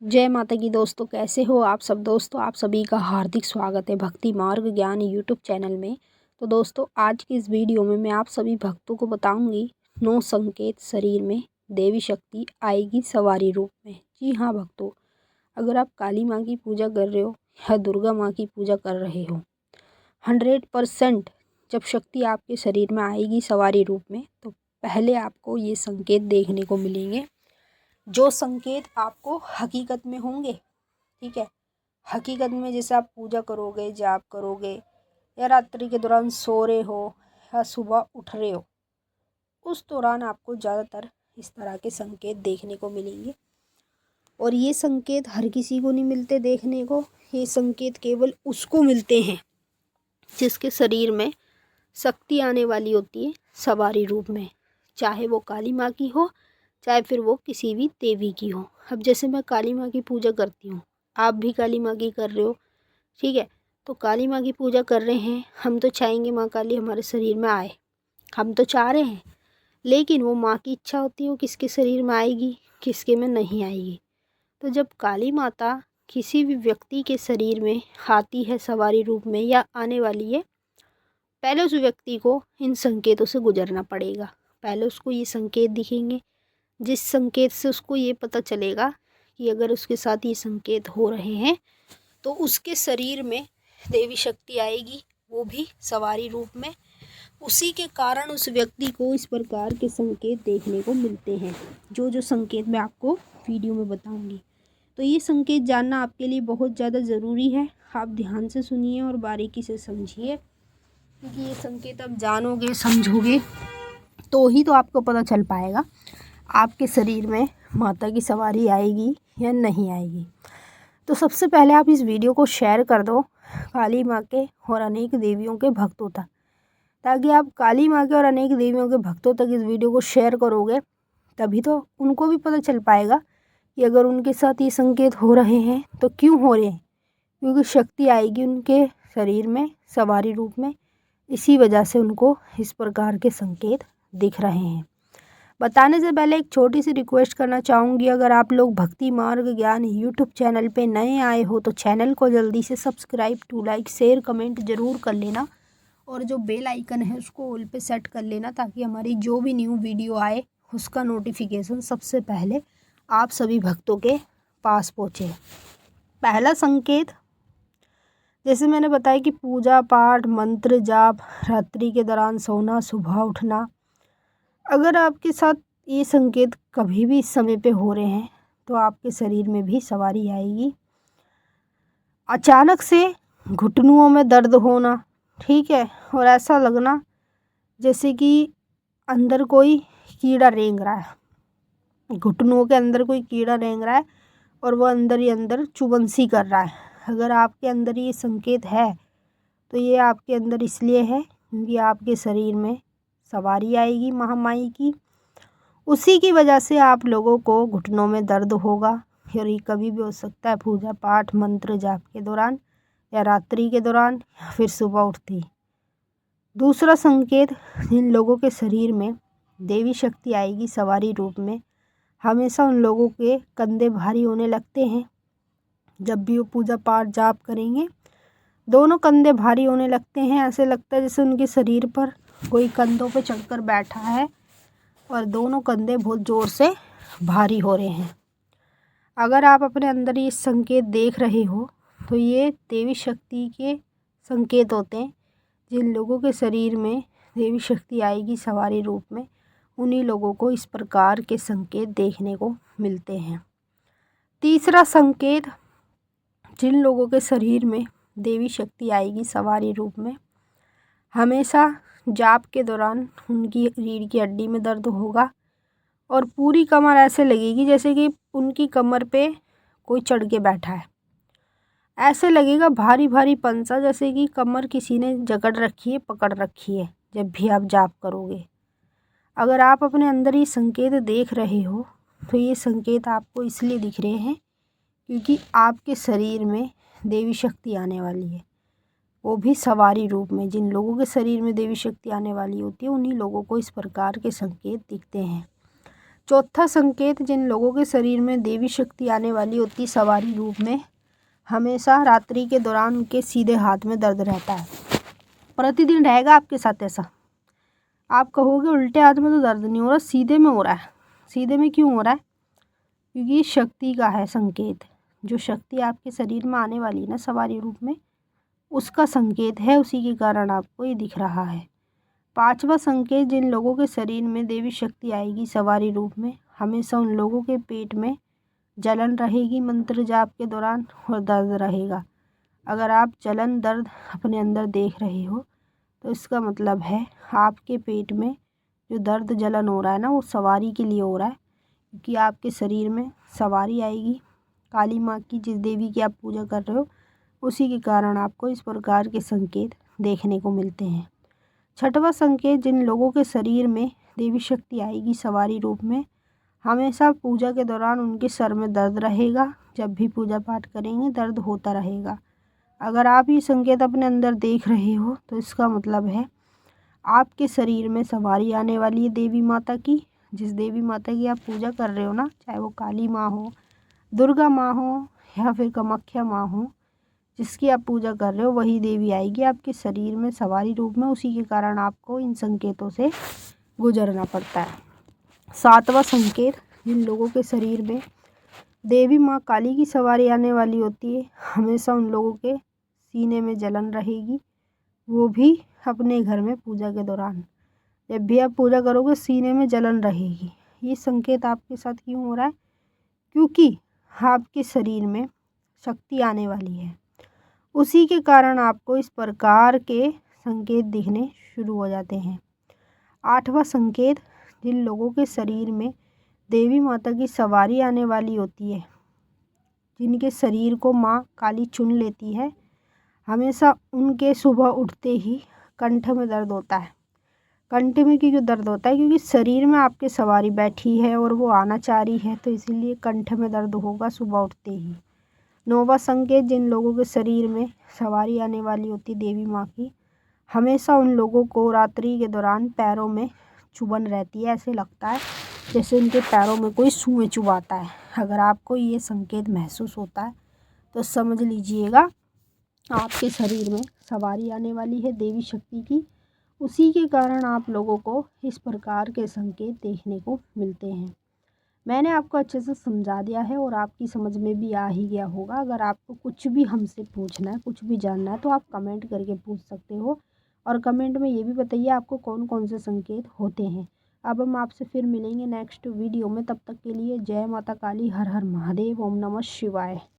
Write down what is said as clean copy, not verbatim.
जय माता की दोस्तों, कैसे हो आप सब। दोस्तों आप सभी का हार्दिक स्वागत है भक्ति मार्ग ज्ञान यूट्यूब चैनल में। तो दोस्तों आज की इस वीडियो में मैं आप सभी भक्तों को बताऊंगी 9 संकेत शरीर में देवी शक्ति आएगी सवारी रूप में। जी हाँ भक्तों, अगर आप काली माँ की पूजा कर रहे हो या दुर्गा माँ की पूजा कर रहे हो, 100% जब शक्ति आपके शरीर में आएगी सवारी रूप में तो पहले आपको ये संकेत देखने को मिलेंगे, जो संकेत आपको हकीकत में होंगे। ठीक है, हकीकत में जैसे आप पूजा करोगे, जाप करोगे या रात्रि के दौरान सो रहे हो या सुबह उठ रहे हो, उस दौरान आपको ज़्यादातर इस तरह के संकेत देखने को मिलेंगे। और ये संकेत हर किसी को नहीं मिलते देखने को, ये संकेत केवल उसको मिलते हैं जिसके शरीर में शक्ति आने वाली होती है सवारी रूप में, चाहे वो काली माँ की हो चाहे फिर वो किसी भी देवी की हो। अब जैसे मैं काली माँ की पूजा करती हूँ, आप भी काली माँ की कर रहे हो, ठीक है। तो काली माँ की पूजा कर रहे हैं, हम तो चाहेंगे माँ काली हमारे शरीर में आए, हम तो चाह रहे हैं, लेकिन वो माँ की इच्छा होती है वो किसके शरीर में आएगी किसके में नहीं आएगी। तो जब काली माता किसी भी व्यक्ति के शरीर में आती है सवारी रूप में या आने वाली है, पहले उस व्यक्ति को इन संकेतों से गुजरना पड़ेगा। पहले उसको ये संकेत दिखेंगे, जिस संकेत से उसको ये पता चलेगा कि अगर उसके साथ ये संकेत हो रहे हैं तो उसके शरीर में देवी शक्ति आएगी, वो भी सवारी रूप में। उसी के कारण उस व्यक्ति को इस प्रकार के संकेत देखने को मिलते हैं, जो जो संकेत मैं आपको वीडियो में बताऊंगी। तो ये संकेत जानना आपके लिए बहुत ज़्यादा ज़रूरी है। आप ध्यान से सुनिए और बारीकी से समझिए, क्योंकि ये संकेत आप जानोगे समझोगे तो ही तो आपको पता चल पाएगा आपके शरीर में माता की सवारी आएगी या नहीं आएगी। तो सबसे पहले आप इस वीडियो को शेयर कर दो काली माँ के और अनेक देवियों के भक्तों तक, ताकि आप काली माँ के और अनेक देवियों के भक्तों तक इस वीडियो को शेयर करोगे तभी तो उनको भी पता चल पाएगा कि अगर उनके साथ ये संकेत हो रहे हैं तो क्यों हो रहे हैं, क्योंकि शक्ति आएगी उनके शरीर में सवारी रूप में, इसी वजह से उनको इस प्रकार के संकेत दिख रहे हैं। बताने से पहले एक छोटी सी रिक्वेस्ट करना चाहूँगी, अगर आप लोग भक्ति मार्ग ज्ञान यूट्यूब चैनल पे नए आए हो तो चैनल को जल्दी से subscribe to like share comment ज़रूर कर लेना, और जो बेल आइकन है उसको ऑल पे सेट कर लेना, ताकि हमारी जो भी न्यू वीडियो आए उसका नोटिफिकेशन सबसे पहले आप सभी भक्तों के पास पहुँचे। पहला संकेत, जैसे मैंने बताया कि पूजा पाठ मंत्र जाप रात्रि के दौरान सोना सुबह उठना, अगर आपके साथ ये संकेत कभी भी इस समय पे हो रहे हैं तो आपके शरीर में भी सवारी आएगी। अचानक से घुटनों में दर्द होना, ठीक है, और ऐसा लगना जैसे कि अंदर कोई कीड़ा रेंग रहा है, घुटनों के अंदर कोई कीड़ा रेंग रहा है और वो अंदर ही अंदर चुभन सी कर रहा है। अगर आपके अंदर ये संकेत है तो ये आपके अंदर इसलिए है क्योंकि आपके शरीर में सवारी आएगी महामाई की, उसी की वजह से आप लोगों को घुटनों में दर्द होगा। और ये कभी भी हो सकता है पूजा पाठ मंत्र जाप के दौरान या रात्रि के दौरान या फिर सुबह उठती। दूसरा संकेत, जिन लोगों के शरीर में देवी शक्ति आएगी सवारी रूप में, हमेशा उन लोगों के कंधे भारी होने लगते हैं। जब भी वो पूजा पाठ जाप करेंगे दोनों कंधे भारी होने लगते हैं, ऐसे लगता है जैसे उनके शरीर पर कोई कंधों पे चढ़कर बैठा है और दोनों कंधे बहुत ज़ोर से भारी हो रहे हैं। अगर आप अपने अंदर ये संकेत देख रहे हो तो ये देवी शक्ति के संकेत होते हैं। जिन लोगों के शरीर में देवी शक्ति आएगी सवारी रूप में, उन्हीं लोगों को इस प्रकार के संकेत देखने को मिलते हैं। तीसरा संकेत, जिन लोगों के शरीर में देवी शक्ति आएगी सवारी रूप में, हमेशा जाप के दौरान उनकी रीढ़ की हड्डी में दर्द होगा और पूरी कमर ऐसे लगेगी जैसे कि उनकी कमर पे कोई चढ़ के बैठा है। ऐसे लगेगा भारी भारी पंसा, जैसे कि कमर किसी ने जकड़ रखी है, पकड़ रखी है जब भी आप जाप करोगे। अगर आप अपने अंदर ये संकेत देख रहे हो तो ये संकेत आपको इसलिए दिख रहे हैं क्योंकि आपके शरीर में देवी शक्ति आने वाली है, वो भी सवारी रूप में। जिन लोगों के शरीर में देवी शक्ति आने वाली होती है उन्हीं लोगों को इस प्रकार के संकेत दिखते हैं। चौथा संकेत, जिन लोगों के शरीर में देवी शक्ति आने वाली होती है सवारी रूप में, हमेशा रात्रि के दौरान उनके सीधे हाथ में दर्द रहता है। प्रतिदिन रहेगा आपके साथ ऐसा। आप कहोगे उल्टे हाथ में तो दर्द नहीं हो रहा, सीधे में हो रहा है। सीधे में क्यों हो रहा है? क्योंकि ये शक्ति का है संकेत। जो शक्ति आपके शरीर में आने वाली है ना सवारी रूप में, उसका संकेत है, उसी के कारण आपको ये दिख रहा है। पांचवा संकेत, जिन लोगों के शरीर में देवी शक्ति आएगी सवारी रूप में, हमेशा उन लोगों के पेट में जलन रहेगी मंत्र जाप के दौरान और दर्द रहेगा। अगर आप जलन दर्द अपने अंदर देख रहे हो तो इसका मतलब है आपके पेट में जो दर्द जलन हो रहा है ना, वो सवारी के लिए हो रहा है, क्योंकि आपके शरीर में सवारी आएगी काली माँ की, जिस देवी की आप पूजा कर रहे हो, उसी के कारण आपको इस प्रकार के संकेत देखने को मिलते हैं। छठवां संकेत, जिन लोगों के शरीर में देवी शक्ति आएगी सवारी रूप में, हमेशा पूजा के दौरान उनके सर में दर्द रहेगा। जब भी पूजा पाठ करेंगे दर्द होता रहेगा। अगर आप ये संकेत अपने अंदर देख रहे हो तो इसका मतलब है आपके शरीर में सवारी आने वाली है देवी माता की। जिस देवी माता की आप पूजा कर रहे हो ना, चाहे वो काली माँ हो, दुर्गा माँ हो या फिर कामाख्या माँ हो, जिसकी आप पूजा कर रहे हो वही देवी आएगी आपके शरीर में सवारी रूप में। उसी के कारण आपको इन संकेतों से गुजरना पड़ता है। सातवां संकेत, जिन लोगों के शरीर में देवी माँ काली की सवारी आने वाली होती है, हमेशा उन लोगों के सीने में जलन रहेगी, वो भी अपने घर में पूजा के दौरान। जब भी आप पूजा करोगे सीने में जलन रहेगी। ये संकेत आपके साथ क्यों हो रहा है? क्योंकि आपके शरीर में शक्ति आने वाली है, उसी के कारण आपको इस प्रकार के संकेत दिखने शुरू हो जाते हैं। आठवां संकेत, जिन लोगों के शरीर में देवी माता की सवारी आने वाली होती है, जिनके शरीर को माँ काली चुन लेती है, हमेशा उनके सुबह उठते ही कंठ में दर्द होता है। कंठ में क्यों दर्द होता है? क्योंकि शरीर में आपके सवारी बैठी है और वो आना चाह रही है, तो इसीलिए कंठ में दर्द होगा सुबह उठते ही। नौवां संकेत, जिन लोगों के शरीर में सवारी आने वाली होती देवी माँ की, हमेशा उन लोगों को रात्रि के दौरान पैरों में चुभन रहती है। ऐसे लगता है जैसे उनके पैरों में कोई सुई चुभाता है। अगर आपको ये संकेत महसूस होता है तो समझ लीजिएगा आपके शरीर में सवारी आने वाली है देवी शक्ति की। उसी के कारण आप लोगों को इस प्रकार के संकेत देखने को मिलते हैं। मैंने आपको अच्छे से समझा दिया है और आपकी समझ में भी आ ही गया होगा। अगर आपको कुछ भी हमसे पूछना है, कुछ भी जानना है, तो आप कमेंट करके पूछ सकते हो और कमेंट में ये भी बताइए आपको कौन कौन से संकेत होते हैं। अब हम आपसे फिर मिलेंगे नेक्स्ट वीडियो में। तब तक के लिए जय माता काली, हर हर महादेव, ओम नमः शिवाय।